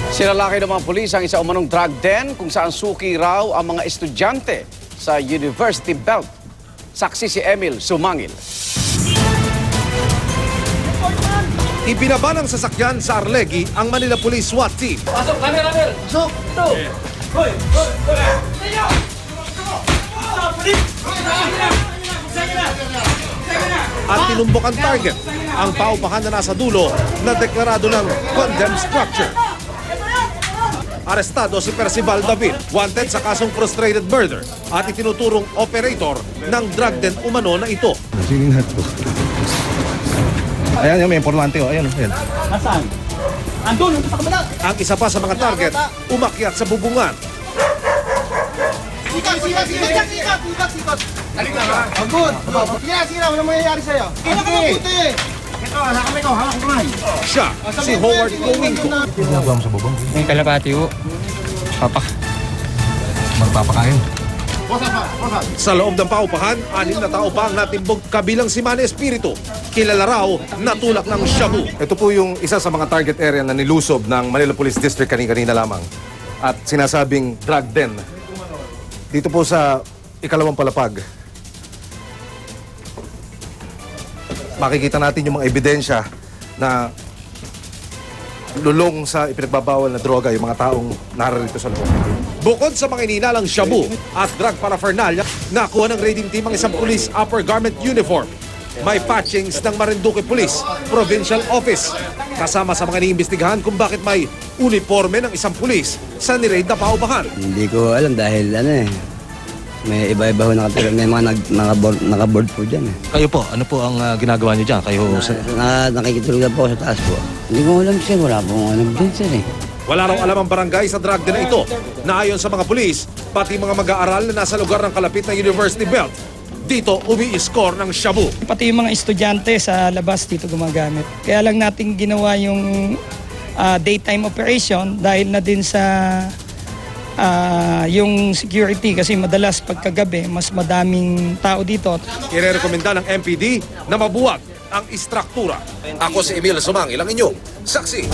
Sinalaki ng mga pulis ang isa umanong drug den kung saan suki raw ang mga estudyante sa University Belt. Saksi si Emil Sumangil. Ibinaba ng sasakyan sa Arlegui ang Manila Police SWAT team. Pasok, camera, pasok! Ito! Hoy! At tinumbok ang target, ang paupahan na nasa dulo na deklarado ng condemned structure. Arestado si Percival David, wanted sa kasong frustrated murder at itinuturong operator ng drug den umano na ito. Sige nga po. Ayan, may informante oh. Ayan, ayan. Nasaan? Andun, sa kabila. Ang isa pa sa mga target, umakyat sa bubungan. Sikat. Agod. Sige, walang mangyayari sa'yo. Ito ka mabuti. Ito, hawak ko, hawak ko. Siya, si Howard Gowinco. Ginagawa mo sa bubong? Yung kalapati ho. Magpapakain. Sa loob ng paupahan, 6 na tao pa ang natimbog kabilang si Manny Espiritu. Kilala raw na tulak ng shabu. Ito po yung isa sa mga target area na nilusob ng Manila Police District kanina lamang. At sinasabing drug den. Dito po sa ikalawang palapag. Makikita natin yung mga ebidensya na lulong sa ipinagbabawal na droga yung mga taong nararito sa loob. Bukod sa mga ininalang shabu at drug paraphernalia, nakuha ng raiding team ang isang police upper garment uniform. May patchings ng Marinduque Police Provincial Office. Kasama sa mga iniimbestigahan kung bakit may uniforme ng isang pulis sa niraid na paupahan. Hindi ko alam dahil may iba-iba ho nakatira, may mga naka-board po dyan. Kayo po, ano po ang ginagawa niyo dyan? Kayo Nakikitulog na po ako sa taas po. Hindi ko alam sir, wala pong alam din sir eh. Wala raw alam ang barangay sa drug den na ito na ayon sa mga pulis, pati mga mag-aaral na nasa lugar ng kalapit na University Belt. Dito umi-score ng shabu. Pati yung mga estudyante sa labas dito gumagamit. Kaya lang natin ginawa yung daytime operation dahil na din sa yung security kasi madalas pagkagabi mas madaming tao dito. Irerekomenda ng MPD na mabuwag ang istruktura. Ako si Emil Sumangil, ang inyong saksi.